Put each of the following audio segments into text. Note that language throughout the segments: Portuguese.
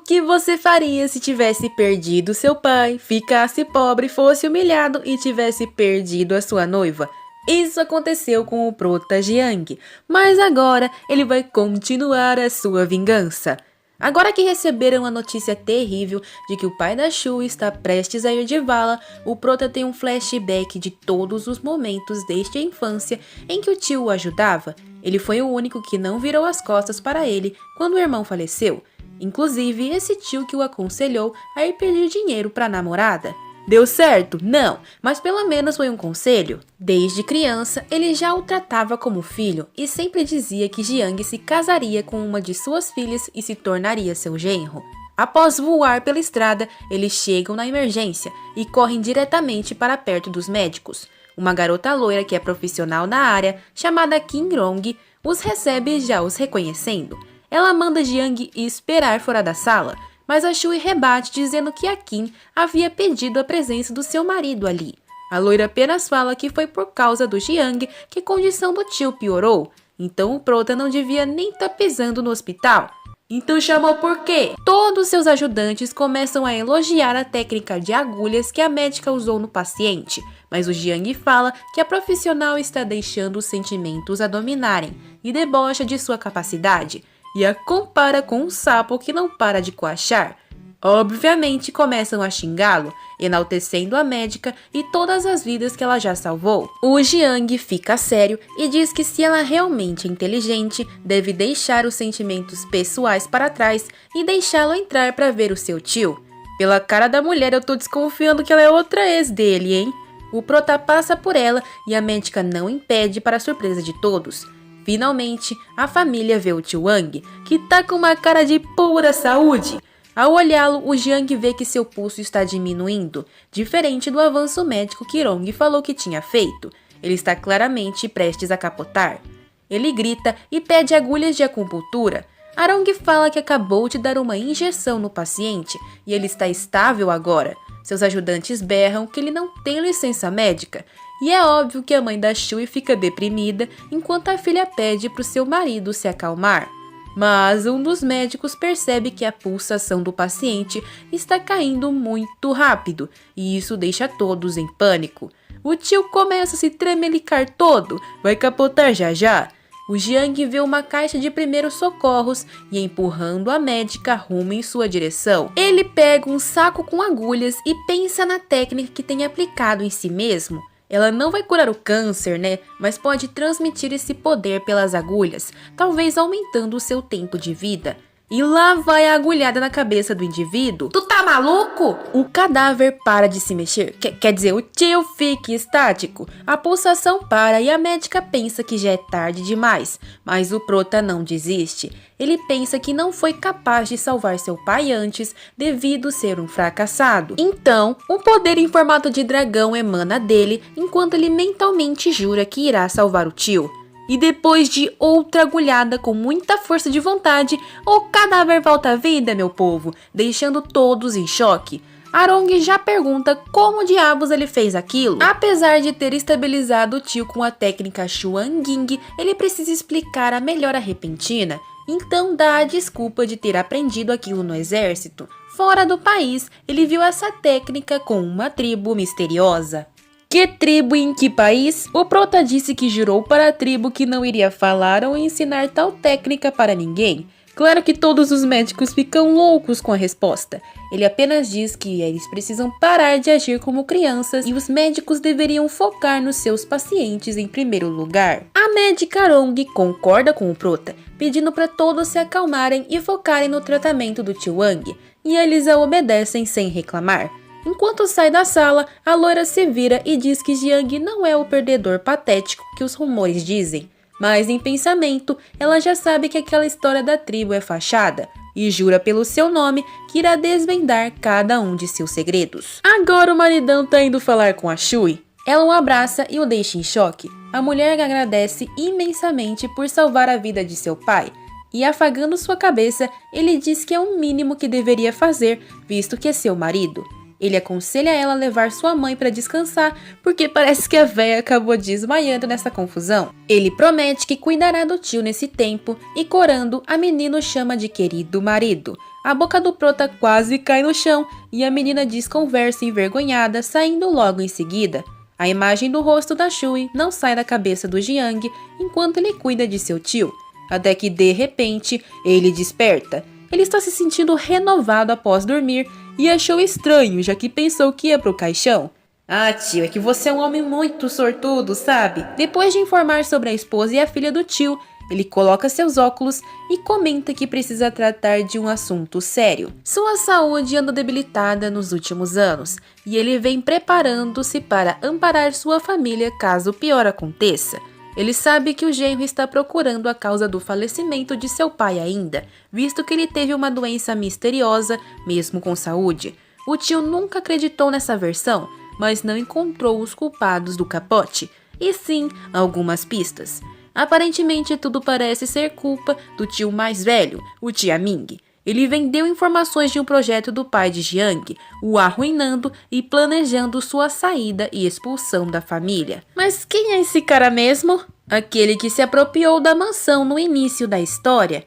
que você faria se tivesse perdido seu pai, ficasse pobre, fosse humilhado e tivesse perdido a sua noiva? Isso aconteceu com o Prota Jiang, mas agora ele vai continuar a sua vingança. Agora que receberam a notícia terrível de que o pai da Shui está prestes a ir de vala, o Prota tem um flashback de todos os momentos desde a infância em que o tio o ajudava. Ele foi o único que não virou as costas para ele quando o irmão faleceu. Inclusive, esse tio que o aconselhou a ir pedir dinheiro para a namorada. Deu certo? Não, mas pelo menos foi um conselho. Desde criança, ele já o tratava como filho e sempre dizia que Jiang se casaria com uma de suas filhas e se tornaria seu genro. Após voar pela estrada, eles chegam na emergência e correm diretamente para perto dos médicos. Uma garota loira que é profissional na área, chamada Kim Rong, os recebe já os reconhecendo. Ela manda Jiang esperar fora da sala, mas a Shui rebate dizendo que a Kim havia pedido a presença do seu marido ali. A loira apenas fala que foi por causa do Jiang que a condição do tio piorou, então o Prota não devia nem estar pisando no hospital. Então chamou por quê? Todos seus ajudantes começam a elogiar a técnica de agulhas que a médica usou no paciente, mas o Jiang fala que a profissional está deixando os sentimentos a dominarem e debocha de sua capacidade, e a compara com um sapo que não para de coachar. Obviamente começam a xingá-lo, enaltecendo a médica e todas as vidas que ela já salvou. O Jiang fica sério e diz que se ela realmente é inteligente, deve deixar os sentimentos pessoais para trás e deixá-lo entrar para ver o seu tio. Pela cara da mulher eu tô desconfiando que ela é outra ex dele, hein? O Prota passa por ela e a médica não impede, para a surpresa de todos. Finalmente, a família vê o tio Wang, que tá com uma cara de pura saúde. Ao olhá-lo, o Jiang vê que seu pulso está diminuindo, diferente do avanço médico que Rong falou que tinha feito. Ele está claramente prestes a capotar. Ele grita e pede agulhas de acupuntura. Rong fala que acabou de dar uma injeção no paciente e ele está estável agora. Seus ajudantes berram que ele não tem licença médica. E é óbvio que a mãe da Shui fica deprimida enquanto a filha pede para o seu marido se acalmar. Mas um dos médicos percebe que a pulsação do paciente está caindo muito rápido e isso deixa todos em pânico. O tio começa a se tremelicar todo, vai capotar já já. O Jiang vê uma caixa de primeiros socorros e, empurrando a médica, rumo em sua direção. Ele pega um saco com agulhas e pensa na técnica que tem aplicado em si mesmo. Ela não vai curar o câncer, né? Mas pode transmitir esse poder pelas agulhas, talvez aumentando o seu tempo de vida. E lá vai a agulhada na cabeça do indivíduo. Tu tá maluco? O cadáver para de se mexer. Quer dizer, o tio fica estático. A pulsação para e a médica pensa que já é tarde demais. Mas o Prota não desiste. Ele pensa que não foi capaz de salvar seu pai antes, devido ser um fracassado. Então, um poder em formato de dragão emana dele, enquanto ele mentalmente jura que irá salvar o tio. E depois de outra agulhada com muita força de vontade, o cadáver volta à vida, meu povo, deixando todos em choque. Rong já pergunta como diabos ele fez aquilo. Apesar de ter estabilizado o tio com a técnica Xuanjing, ele precisa explicar a melhora repentina. Então dá a desculpa de ter aprendido aquilo no exército. Fora do país, ele viu essa técnica com uma tribo misteriosa. Que tribo e em que país? O Prota disse que jurou para a tribo que não iria falar ou ensinar tal técnica para ninguém. Claro que todos os médicos ficam loucos com a resposta. Ele apenas diz que eles precisam parar de agir como crianças e os médicos deveriam focar nos seus pacientes em primeiro lugar. A médica Rong concorda com o Prota, pedindo para todos se acalmarem e focarem no tratamento do tio Wang, e eles a obedecem sem reclamar. Enquanto sai da sala, a loira se vira e diz que Jiang não é o perdedor patético que os rumores dizem. Mas em pensamento, ela já sabe que aquela história da tribo é fachada e jura pelo seu nome que irá desvendar cada um de seus segredos. Agora o maridão tá indo falar com a Shui. Ela o abraça e o deixa em choque. A mulher agradece imensamente por salvar a vida de seu pai. E afagando sua cabeça, ele diz que é o mínimo que deveria fazer, visto que é seu marido. Ele aconselha ela a levar sua mãe para descansar, porque parece que a véia acabou desmaiando nessa confusão. Ele promete que cuidará do tio nesse tempo e, corando, a menina o chama de querido marido. A boca do prota quase cai no chão e a menina desconversa envergonhada, saindo logo em seguida. A imagem do rosto da Shui não sai da cabeça do Jiang enquanto ele cuida de seu tio, até que de repente ele desperta. Ele está se sentindo renovado após dormir e achou estranho, já que pensou que ia pro caixão. Ah, tio, é que você é um homem muito sortudo, sabe? Depois de informar sobre a esposa e a filha do tio, ele coloca seus óculos e comenta que precisa tratar de um assunto sério. Sua saúde anda debilitada nos últimos anos e ele vem preparando-se para amparar sua família caso o pior aconteça. Ele sabe que o genro está procurando a causa do falecimento de seu pai ainda, visto que ele teve uma doença misteriosa, mesmo com saúde. O tio nunca acreditou nessa versão, mas não encontrou os culpados do capote, e sim algumas pistas. Aparentemente tudo parece ser culpa do tio mais velho, o Tiaming. Ele vendeu informações de um projeto do pai de Jiang, o arruinando e planejando sua saída e expulsão da família. Mas quem é esse cara mesmo? Aquele que se apropriou da mansão no início da história.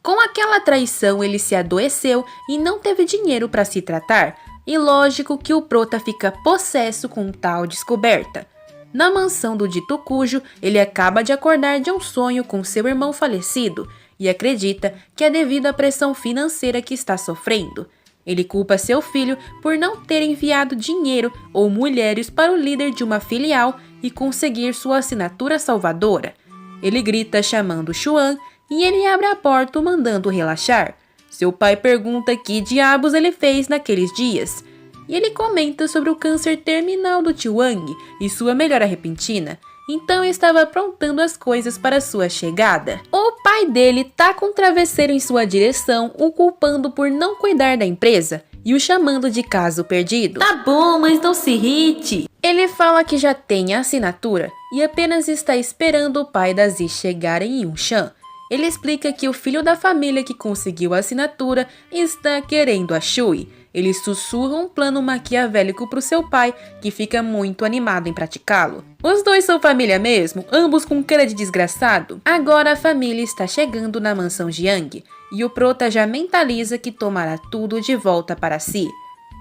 Com aquela traição ele se adoeceu e não teve dinheiro para se tratar, e lógico que o prota fica possesso com tal descoberta. Na mansão do dito cujo, ele acaba de acordar de um sonho com seu irmão falecido e acredita que é devido à pressão financeira que está sofrendo. Ele culpa seu filho por não ter enviado dinheiro ou mulheres para o líder de uma filial e conseguir sua assinatura salvadora. Ele grita chamando Xuan e ele abre a porta mandando relaxar. Seu pai pergunta que diabos ele fez naqueles dias. E ele comenta sobre o câncer terminal do tio Wang e sua melhora repentina. Então estava aprontando as coisas para sua chegada. O pai dele tá com um travesseiro em sua direção, o culpando por não cuidar da empresa e o chamando de caso perdido. Tá bom, mas não se irrite. Ele fala que já tem a assinatura e apenas está esperando o pai da Zi chegar em Yunshan. Ele explica que o filho da família que conseguiu a assinatura está querendo a Shui. Ele sussurra um plano maquiavélico para o seu pai, que fica muito animado em praticá-lo. Os dois são família mesmo, ambos com cara de desgraçado. Agora a família está chegando na mansão Jiang, e o prota já mentaliza que tomará tudo de volta para si.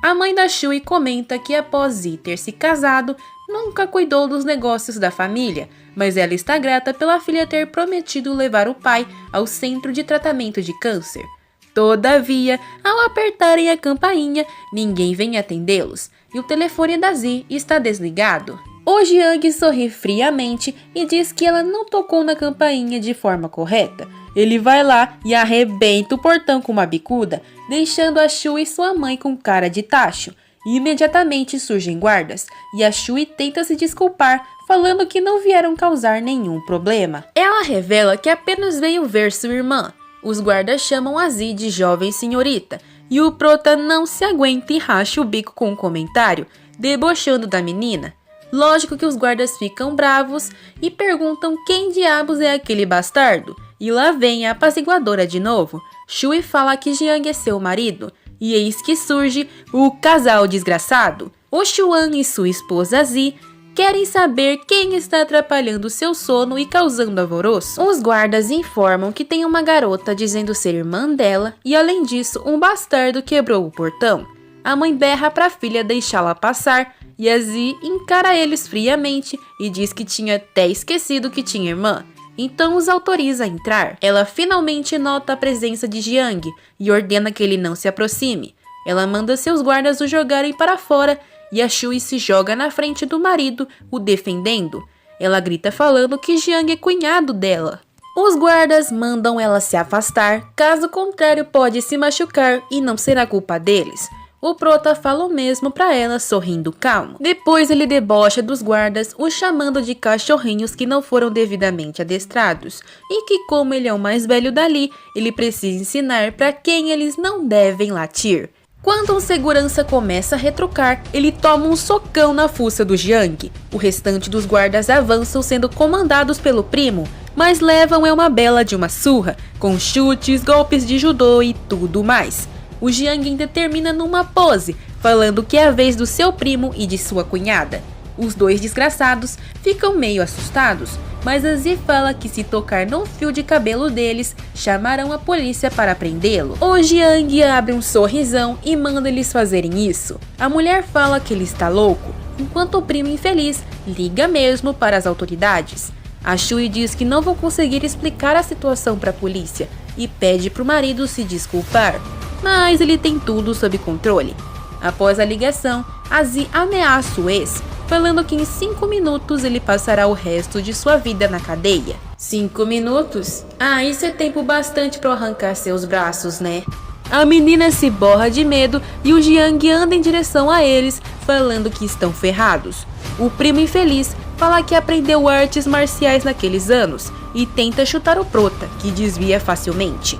A mãe da Shui comenta que após Zi ter se casado, nunca cuidou dos negócios da família, mas ela está grata pela filha ter prometido levar o pai ao centro de tratamento de câncer. Todavia, ao apertarem a campainha, ninguém vem atendê-los e o telefone da Zi está desligado. O Jiang sorri friamente e diz que ela não tocou na campainha de forma correta. Ele vai lá e arrebenta o portão com uma bicuda, deixando a Shui e sua mãe com cara de tacho. Imediatamente surgem guardas e a Shui tenta se desculpar, falando que não vieram causar nenhum problema. Ela revela que apenas veio ver sua irmã. Os guardas chamam a Zi de jovem senhorita, e o prota não se aguenta e racha o bico com um comentário, debochando da menina. Lógico que os guardas ficam bravos e perguntam quem diabos é aquele bastardo. E lá vem a apaziguadora de novo. Shui fala que Jiang é seu marido, e eis que surge o casal desgraçado. O Xuan e sua esposa Zi querem saber quem está atrapalhando seu sono e causando alvoroço. Os guardas informam que tem uma garota dizendo ser irmã dela e, além disso, um bastardo quebrou o portão. A mãe berra para a filha deixá-la passar e a Zi encara eles friamente e diz que tinha até esquecido que tinha irmã. Então os autoriza a entrar. Ela finalmente nota a presença de Jiang e ordena que ele não se aproxime. Ela manda seus guardas o jogarem para fora e a Shui se joga na frente do marido, o defendendo. Ela grita falando que Jiang é cunhado dela. Os guardas mandam ela se afastar, caso contrário pode se machucar e não será culpa deles. O prota fala o mesmo para ela, sorrindo calmo. Depois ele debocha dos guardas, os chamando de cachorrinhos que não foram devidamente adestrados, e que como ele é o mais velho dali, ele precisa ensinar para quem eles não devem latir. Quando um segurança começa a retrucar, ele toma um socão na fuça do Jiang. O restante dos guardas avançam sendo comandados pelo primo, mas levam uma bela de uma surra, com chutes, golpes de judô e tudo mais. O Jiang ainda termina numa pose, falando que é a vez do seu primo e de sua cunhada. Os dois desgraçados ficam meio assustados, mas a Zi fala que se tocar no fio de cabelo deles, chamarão a polícia para prendê-lo. O Jiang abre um sorrisão e manda eles fazerem isso. A mulher fala que ele está louco, enquanto o primo infeliz liga mesmo para as autoridades. A Shui diz que não vão conseguir explicar a situação para a polícia e pede para o marido se desculpar, mas ele tem tudo sob controle. Após a ligação, a Zi ameaça o ex, falando que em 5 minutos ele passará o resto de sua vida na cadeia. 5 minutos? Ah, isso é tempo bastante para arrancar seus braços, né? A menina se borra de medo e o Jiang anda em direção a eles, falando que estão ferrados. O primo infeliz fala que aprendeu artes marciais naqueles anos e tenta chutar o prota, que desvia facilmente.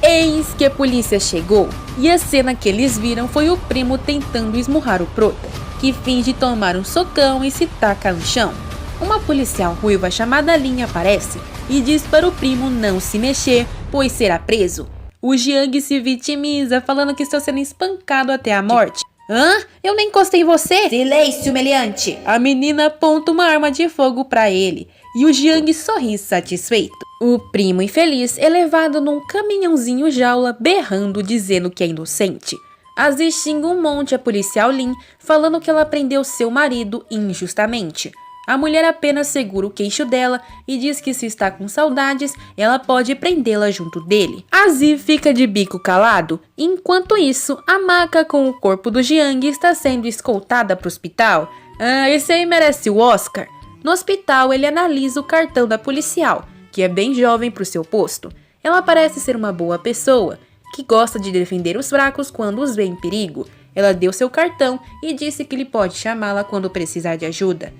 Eis que a polícia chegou e a cena que eles viram foi o primo tentando esmurrar o prota, que finge tomar um socão e se taca no chão. Uma policial ruiva chamada Lin aparece e diz para o primo não se mexer, pois será preso. O Jiang se vitimiza, falando que está sendo espancado até a morte. Hã? Eu nem encostei em você? Silêncio, humilhante! A menina aponta uma arma de fogo para ele e o Jiang sorri satisfeito. O primo infeliz é levado num caminhãozinho jaula, berrando, dizendo que é inocente. A Zi xinga um monte a policial Lin, falando que ela prendeu seu marido injustamente. A mulher apenas segura o queixo dela e diz que se está com saudades, ela pode prendê-la junto dele. A Zi fica de bico calado. Enquanto isso, a maca com o corpo do Jiang está sendo escoltada para o hospital. Esse aí merece o Oscar. No hospital, ele analisa o cartão da policial, que é bem jovem para o seu posto. Ela parece ser uma boa pessoa, que gosta de defender os fracos quando os vê em perigo. Ela deu seu cartão e disse que ele pode chamá-la quando precisar de ajuda.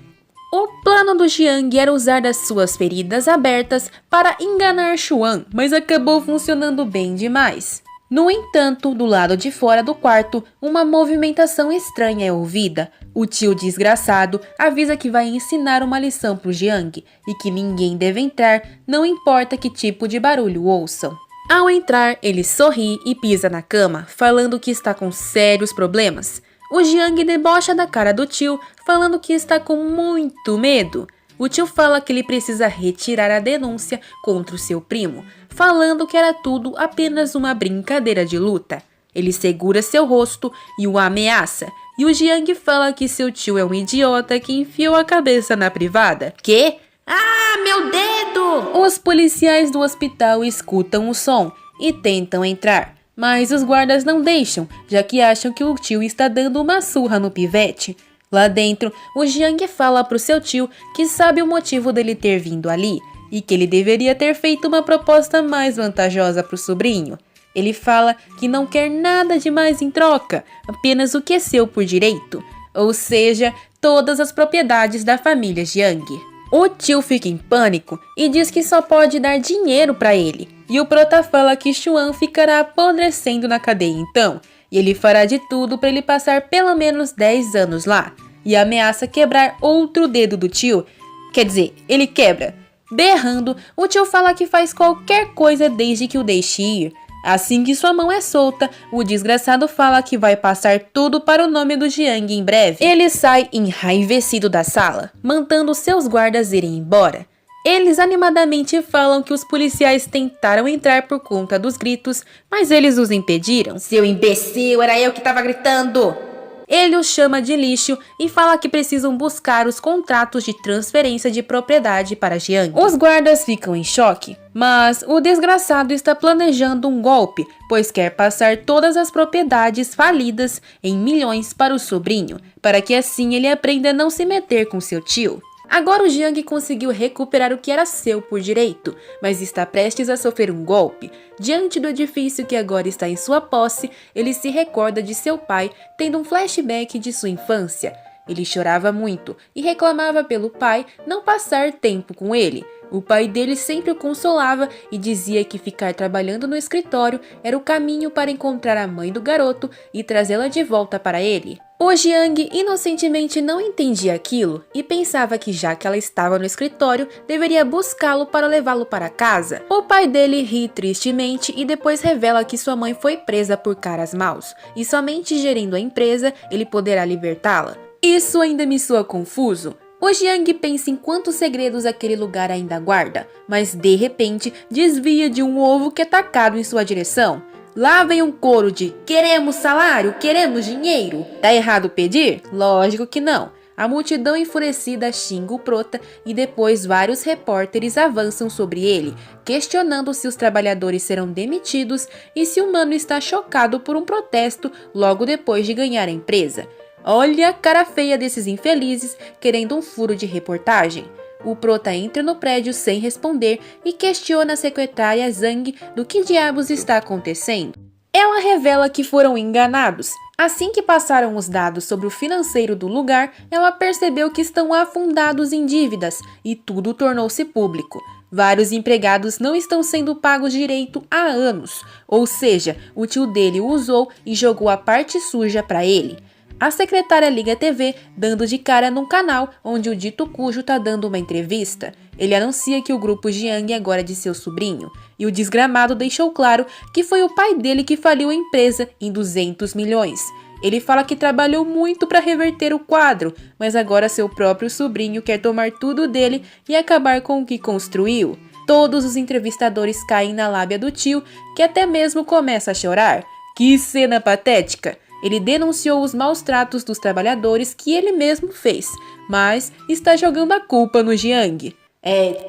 O plano do Jiang era usar das suas feridas abertas para enganar Xuan, mas acabou funcionando bem demais. No entanto, do lado de fora do quarto, uma movimentação estranha é ouvida. O tio desgraçado avisa que vai ensinar uma lição para o Jiang e que ninguém deve entrar, não importa que tipo de barulho ouçam. Ao entrar, ele sorri e pisa na cama, falando que está com sérios problemas. O Jiang debocha da cara do tio, falando que está com muito medo. O tio fala que ele precisa retirar a denúncia contra o seu primo, falando que era tudo apenas uma brincadeira de luta. Ele segura seu rosto e o ameaça, e o Jiang fala que seu tio é um idiota que enfiou a cabeça na privada. Quê? Ah, meu dedo! Os policiais do hospital escutam o som e tentam entrar, mas os guardas não deixam, já que acham que o tio está dando uma surra no pivete. Lá dentro, o Jiang fala pro seu tio que sabe o motivo dele ter vindo ali e que ele deveria ter feito uma proposta mais vantajosa pro sobrinho. Ele fala que não quer nada demais em troca, apenas o que é seu por direito, ou seja, todas as propriedades da família Jiang. O tio fica em pânico e diz que só pode dar dinheiro para ele. E o prota fala que Xuan ficará apodrecendo na cadeia então, e ele fará de tudo para ele passar pelo menos 10 anos lá. E ameaça quebrar outro dedo do tio. Quer dizer, ele quebra. Berrando, o tio fala que faz qualquer coisa desde que o deixe ir. Assim que sua mão é solta, o desgraçado fala que vai passar tudo para o nome do Jiang em breve. Ele sai enraivecido da sala, mandando seus guardas irem embora. Eles animadamente falam que os policiais tentaram entrar por conta dos gritos, mas eles os impediram. Seu imbecil, era eu que estava gritando! Ele os chama de lixo e fala que precisam buscar os contratos de transferência de propriedade para Jiang. Os guardas ficam em choque, mas o desgraçado está planejando um golpe, pois quer passar todas as propriedades falidas em milhões para o sobrinho, para que assim ele aprenda a não se meter com seu tio. Agora o Jiang conseguiu recuperar o que era seu por direito, mas está prestes a sofrer um golpe. Diante do edifício que agora está em sua posse, ele se recorda de seu pai tendo um flashback de sua infância. Ele chorava muito e reclamava pelo pai não passar tempo com ele. O pai dele sempre o consolava e dizia que ficar trabalhando no escritório era o caminho para encontrar a mãe do garoto e trazê-la de volta para ele. O Jiang inocentemente não entendia aquilo e pensava que já que ela estava no escritório, deveria buscá-lo para levá-lo para casa. O pai dele ri tristemente e depois revela que sua mãe foi presa por caras maus e somente gerindo a empresa ele poderá libertá-la. Isso ainda me soa confuso. O Jiang pensa em quantos segredos aquele lugar ainda guarda, mas de repente desvia de um ovo que é tacado em sua direção. Lá vem um coro de "Queremos salário, queremos dinheiro". Tá errado pedir? Lógico que não. A multidão enfurecida xinga o Prota e depois vários repórteres avançam sobre ele, questionando se os trabalhadores serão demitidos e se o mano está chocado por um protesto logo depois de ganhar a empresa. Olha a cara feia desses infelizes querendo um furo de reportagem. O Prota entra no prédio sem responder e questiona a secretária Zhang do que diabos está acontecendo. Ela revela que foram enganados. Assim que passaram os dados sobre o financeiro do lugar, ela percebeu que estão afundados em dívidas e tudo tornou-se público. Vários empregados não estão sendo pagos direito há anos, ou seja, o tio dele o usou e jogou a parte suja para ele. A secretária liga a TV, dando de cara num canal onde o dito cujo tá dando uma entrevista. Ele anuncia que o grupo Jiang agora é de seu sobrinho, e o desgramado deixou claro que foi o pai dele que faliu a empresa em 200 milhões. Ele fala que trabalhou muito para reverter o quadro, mas agora seu próprio sobrinho quer tomar tudo dele e acabar com o que construiu. Todos os entrevistadores caem na lábia do tio, que até mesmo começa a chorar. Que cena patética! Ele denunciou os maus tratos dos trabalhadores que ele mesmo fez, mas está jogando a culpa no Jiang.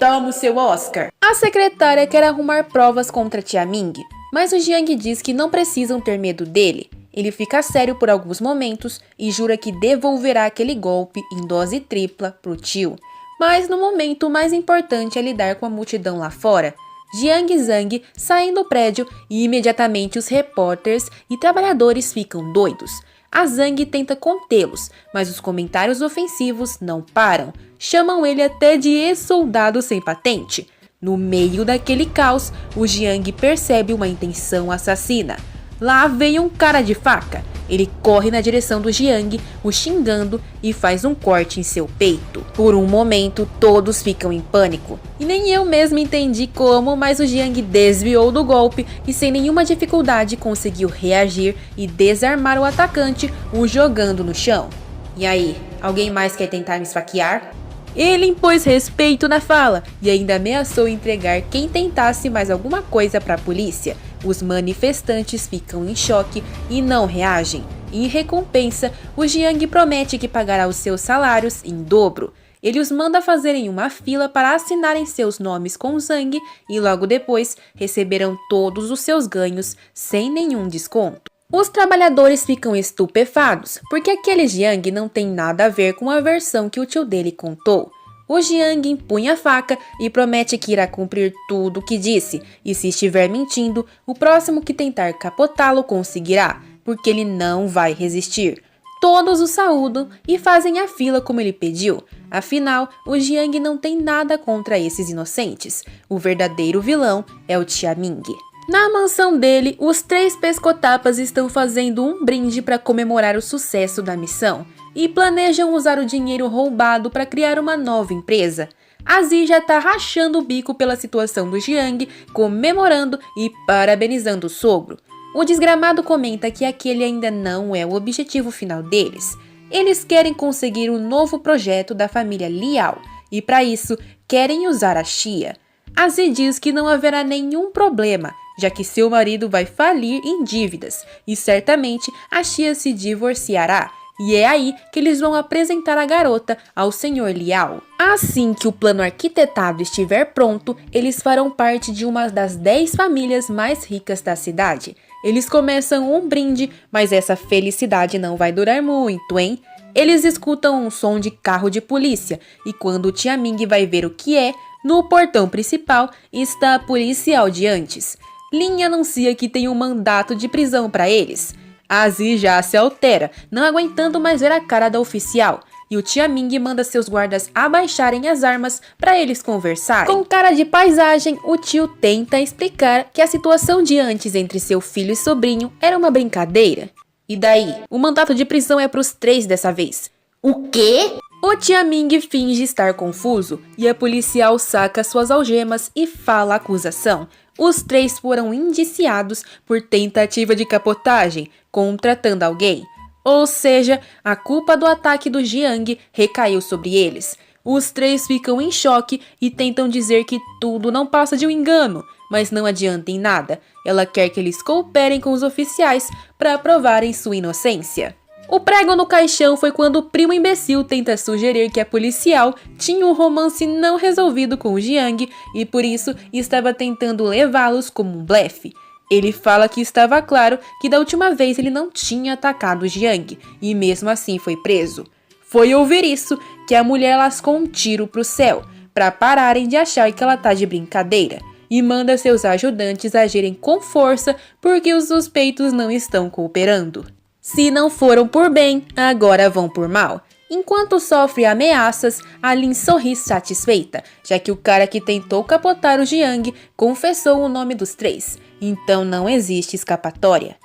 Toma o seu Oscar. A secretária quer arrumar provas contra Tia Ming, mas o Jiang diz que não precisam ter medo dele. Ele fica sério por alguns momentos e jura que devolverá aquele golpe em dose tripla pro tio. Mas no momento mais importante é lidar com a multidão lá fora. Jiang e Zhang saem do prédio e imediatamente os repórteres e trabalhadores ficam doidos. A Zhang tenta contê-los, mas os comentários ofensivos não param. Chamam ele até de ex-soldado sem patente. No meio daquele caos, o Jiang percebe uma intenção assassina. Lá vem um cara de faca. Ele corre na direção do Jiang, o xingando e faz um corte em seu peito. Por um momento, todos ficam em pânico. E nem eu mesmo entendi como, mas o Jiang desviou do golpe e sem nenhuma dificuldade conseguiu reagir e desarmar o atacante, o jogando no chão. E aí, alguém mais quer tentar me esfaquear? Ele impôs respeito na fala e ainda ameaçou entregar quem tentasse mais alguma coisa para a polícia. Os manifestantes ficam em choque e não reagem. Em recompensa, o Jiang promete que pagará os seus salários em dobro. Ele os manda fazerem uma fila para assinarem seus nomes com Zhang e logo depois receberão todos os seus ganhos sem nenhum desconto. Os trabalhadores ficam estupefados, porque aquele Jiang não tem nada a ver com a versão que o tio dele contou. O Jiang empunha a faca e promete que irá cumprir tudo o que disse, e se estiver mentindo, o próximo que tentar capotá-lo conseguirá, porque ele não vai resistir. Todos o saúdam e fazem a fila como ele pediu. Afinal, o Jiang não tem nada contra esses inocentes. O verdadeiro vilão é o Tia Ming. Na mansão dele, os 3 pescotapas estão fazendo um brinde para comemorar o sucesso da missão e planejam usar o dinheiro roubado para criar uma nova empresa. A Zi já tá rachando o bico pela situação do Jiang, comemorando e parabenizando o sogro. O desgramado comenta que aquele ainda não é o objetivo final deles. Eles querem conseguir um novo projeto da família Liao e para isso querem usar a Xia. A Zi diz que não haverá nenhum problema, já que seu marido vai falir em dívidas e certamente a Xia se divorciará. E é aí que eles vão apresentar a garota ao Sr. Liao. Assim que o plano arquitetado estiver pronto, eles farão parte de uma das 10 famílias mais ricas da cidade. Eles começam um brinde, mas essa felicidade não vai durar muito, hein? Eles escutam um som de carro de polícia e quando o Tia Ming vai ver o que é, no portão principal está a policial de antes. Lin anuncia que tem um mandato de prisão para eles. A Zi já se altera, não aguentando mais ver a cara da oficial. E o Tia Ming manda seus guardas abaixarem as armas para eles conversarem. Com cara de paisagem, o tio tenta explicar que a situação de antes entre seu filho e sobrinho era uma brincadeira. E daí? O mandato de prisão é para os 3 dessa vez. O quê? O Tia Ming finge estar confuso e a policial saca suas algemas e fala a acusação. Os 3 foram indiciados por tentativa de capotagem, contratando alguém. Ou seja, a culpa do ataque do Jiang recaiu sobre eles. Os três ficam em choque e tentam dizer que tudo não passa de um engano, mas não adianta em nada. Ela quer que eles cooperem com os oficiais para provarem sua inocência. O prego no caixão foi quando o primo imbecil tenta sugerir que a policial tinha um romance não resolvido com o Jiang e por isso estava tentando levá-los como um blefe. Ele fala que estava claro que da última vez ele não tinha atacado o Jiang e mesmo assim foi preso. Foi ouvir isso que a mulher lascou um tiro pro céu para pararem de achar que ela tá de brincadeira e manda seus ajudantes agirem com força porque os suspeitos não estão cooperando. Se não foram por bem, agora vão por mal. Enquanto sofre ameaças, Alin sorri satisfeita, já que o cara que tentou capotar o Jiang confessou o nome dos três, então não existe escapatória.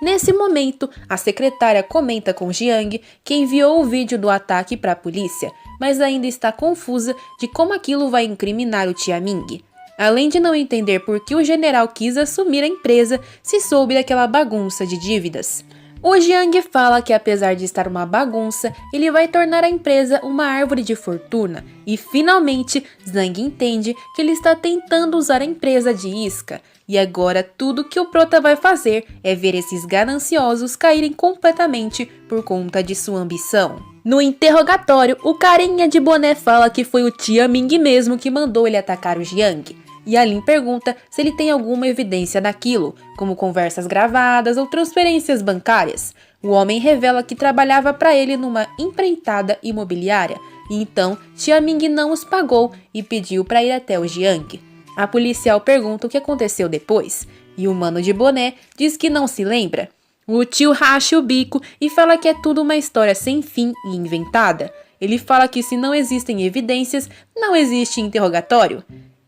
Nesse momento, a secretária comenta com Jiang que enviou o vídeo do ataque para a polícia, mas ainda está confusa de como aquilo vai incriminar o Tiaming. Além de não entender por que o general quis assumir a empresa se soube daquela bagunça de dívidas. O Jiang fala que apesar de estar uma bagunça, ele vai tornar a empresa uma árvore de fortuna. E finalmente, Zhang entende que ele está tentando usar a empresa de isca. E agora tudo que o prota vai fazer é ver esses gananciosos caírem completamente por conta de sua ambição. No interrogatório, o carinha de boné fala que foi o Tiaming mesmo que mandou ele atacar o Jiang. E Alin pergunta se ele tem alguma evidência daquilo, como conversas gravadas ou transferências bancárias. O homem revela que trabalhava para ele numa empreitada imobiliária, e então Tiaming não os pagou e pediu para ir até o Jiang. A policial pergunta o que aconteceu depois, e o mano de boné diz que não se lembra. O tio racha o bico e fala que é tudo uma história sem fim e inventada. Ele fala que se não existem evidências, não existe interrogatório.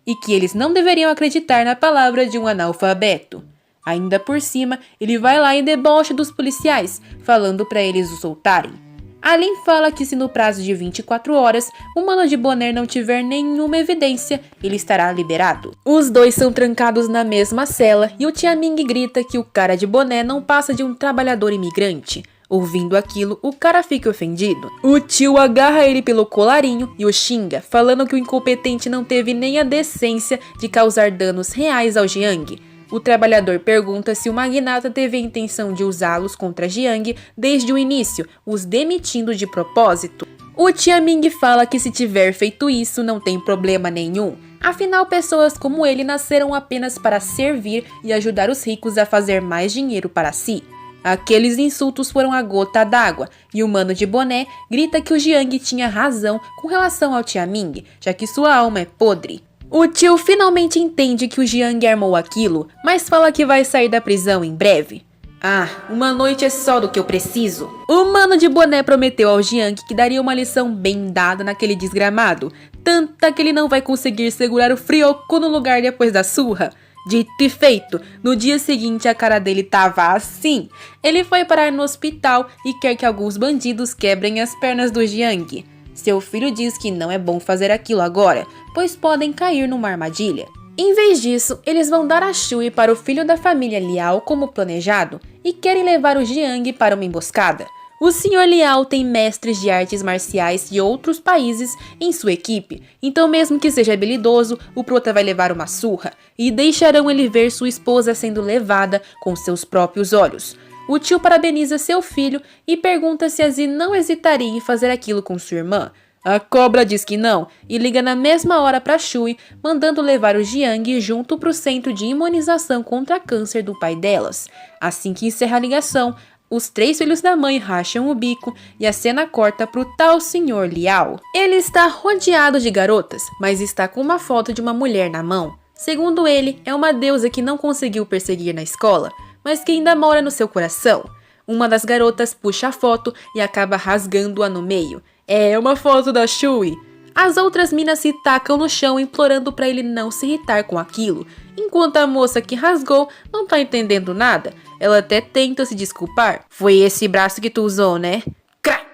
E que eles não deveriam acreditar na palavra de um analfabeto. Ainda por cima, ele vai lá e debocha dos policiais, falando para eles o soltarem. Alin fala que se no prazo de 24 horas o mano de boné não tiver nenhuma evidência, ele estará liberado. Os dois são trancados na mesma cela e o Tiaming grita que o cara de boné não passa de um trabalhador imigrante. Ouvindo aquilo, o cara fica ofendido. O tio agarra ele pelo colarinho e o xinga, falando que o incompetente não teve nem a decência de causar danos reais ao Jiang. O trabalhador pergunta se o magnata teve a intenção de usá-los contra Jiang desde o início, os demitindo de propósito. O Tiaming fala que se tiver feito isso não tem problema nenhum. Afinal, pessoas como ele nasceram apenas para servir e ajudar os ricos a fazer mais dinheiro para si. Aqueles insultos foram a gota d'água, e o mano de boné grita que o Jiang tinha razão com relação ao Tiaming, já que sua alma é podre. O tio finalmente entende que o Jiang armou aquilo, mas fala que vai sair da prisão em breve. Ah, uma noite é só do que eu preciso. O mano de boné prometeu ao Jiang que daria uma lição bem dada naquele desgramado, tanta que ele não vai conseguir segurar o frioco no lugar depois da surra. Dito e feito, no dia seguinte a cara dele tava assim. Ele foi parar no hospital e quer que alguns bandidos quebrem as pernas do Jiang. Seu filho diz que não é bom fazer aquilo agora, pois podem cair numa armadilha. Em vez disso, eles vão dar a Shui para o filho da família Liao como planejado e querem levar o Jiang para uma emboscada. O Sr. Liao tem mestres de artes marciais de outros países em sua equipe, então mesmo que seja habilidoso, o prota vai levar uma surra e deixarão ele ver sua esposa sendo levada com seus próprios olhos. O tio parabeniza seu filho e pergunta se a Zi não hesitaria em fazer aquilo com sua irmã. A cobra diz que não e liga na mesma hora para Shui, mandando levar o Jiang junto para o centro de imunização contra câncer do pai delas. Assim que encerra a ligação, os três filhos da mãe racham o bico e a cena corta pro tal Sr. Liao. Ele está rodeado de garotas, mas está com uma foto de uma mulher na mão. Segundo ele, é uma deusa que não conseguiu perseguir na escola, mas que ainda mora no seu coração. Uma das garotas puxa a foto e acaba rasgando-a no meio. É uma foto da Shui. As outras minas se tacam no chão implorando para ele não se irritar com aquilo, enquanto a moça que rasgou não tá entendendo nada. Ela até tenta se desculpar. Foi esse braço que tu usou, né? Crac!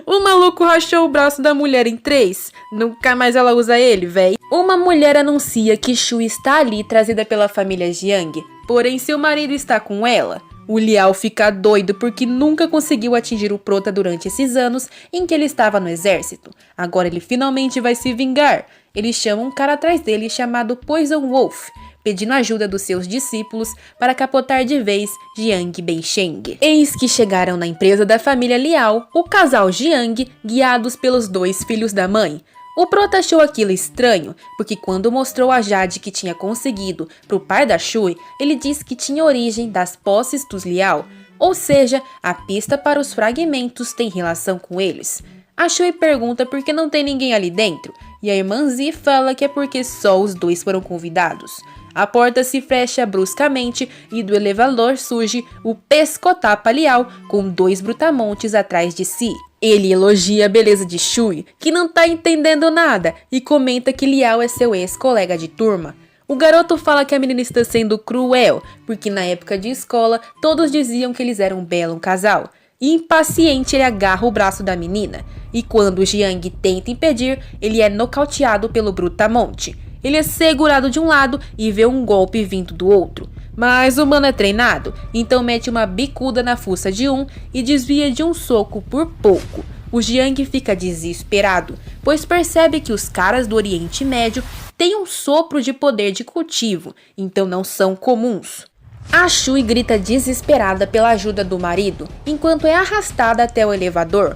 O maluco rachou o braço da mulher em 3. Nunca mais ela usa ele, véi. Uma mulher anuncia que Shui está ali trazida pela família Jiang. Porém, seu marido está com ela. O Liao fica doido porque nunca conseguiu atingir o Prota durante esses anos em que ele estava no exército. Agora ele finalmente vai se vingar. Ele chama um cara atrás dele chamado Poison Wolf, pedindo ajuda dos seus discípulos para capotar de vez Jiang Beicheng. Eis que chegaram na empresa da família Liao, o casal Jiang, guiados pelos dois filhos da mãe. O Prota achou aquilo estranho, porque quando mostrou a Jade que tinha conseguido para o pai da Shui, ele disse que tinha origem das posses dos Liao, ou seja, a pista para os fragmentos tem relação com eles. A Shui pergunta por que não tem ninguém ali dentro, e a irmã Zi fala que é porque só os dois foram convidados. A porta se fecha bruscamente e do elevador surge o Pescotapa Liao com dois brutamontes atrás de si. Ele elogia a beleza de Shui, que não tá entendendo nada, e comenta que Liao é seu ex-colega de turma. O garoto fala que a menina está sendo cruel, porque na época de escola todos diziam que eles eram um belo casal. E impaciente, ele agarra o braço da menina, e quando Jiang tenta impedir, ele é nocauteado pelo brutamonte. Ele é segurado de um lado e vê um golpe vindo do outro. Mas o mano é treinado, então mete uma bicuda na fuça de um e desvia de um soco por pouco. O Jiang fica desesperado, pois percebe que os caras do Oriente Médio têm um sopro de poder de cultivo, então não são comuns. A Shui grita desesperada pela ajuda do marido, enquanto é arrastada até o elevador.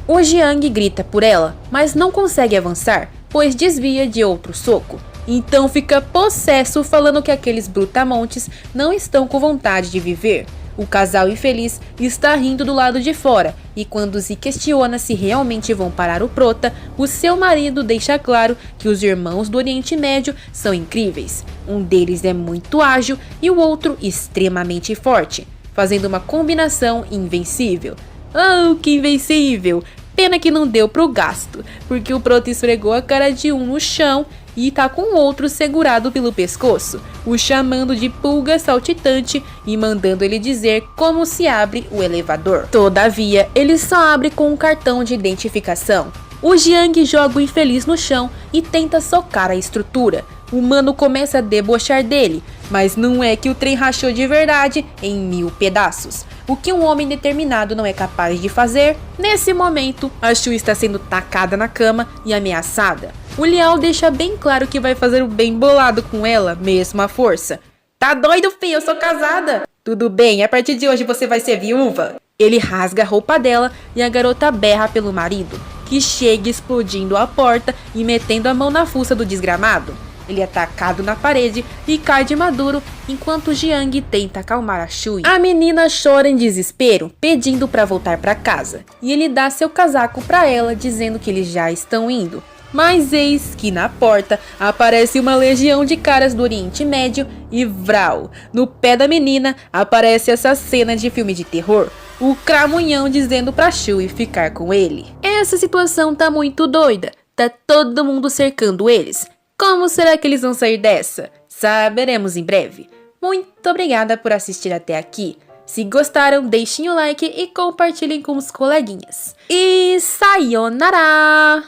O Jiang grita por ela, mas não consegue avançar, pois desvia de outro soco. Então fica possesso falando que aqueles brutamontes não estão com vontade de viver. O casal infeliz está rindo do lado de fora, e quando se questiona se realmente vão parar o Prota, o seu marido deixa claro que os irmãos do Oriente Médio são incríveis. Um deles é muito ágil e o outro extremamente forte, fazendo uma combinação invencível. Oh, que invencível! Pena que não deu pro gasto, porque o Prota esfregou a cara de um no chão e tá com o outro segurado pelo pescoço, o chamando de pulga saltitante e mandando ele dizer como se abre o elevador. Todavia, ele só abre com um cartão de identificação. O Jiang joga o infeliz no chão e tenta socar a estrutura. O mano começa a debochar dele, mas não é que o trem rachou de verdade em 1000 pedaços. O que um homem determinado não é capaz de fazer. Nesse momento, a Shui está sendo tacada na cama e ameaçada. O Liao deixa bem claro que vai fazer o bem bolado com ela, mesmo à força. Tá doido, filho? Eu sou casada! Tudo bem, a partir de hoje você vai ser viúva. Ele rasga a roupa dela e a garota berra pelo marido, que chega explodindo a porta e metendo a mão na fuça do desgramado. Ele é atacado na parede e cai de maduro, enquanto Jiang tenta acalmar a Shui. A menina chora em desespero, pedindo para voltar para casa, e ele dá seu casaco para ela, dizendo que eles já estão indo. Mas eis que na porta aparece uma legião de caras do Oriente Médio e vral, no pé da menina aparece essa cena de filme de terror, o Cramunhão dizendo pra Shui ficar com ele. Essa situação tá muito doida, tá todo mundo cercando eles. Como será que eles vão sair dessa? Saberemos em breve. Muito obrigada por assistir até aqui. Se gostaram, deixem o like e compartilhem com os coleguinhas. E sayonara!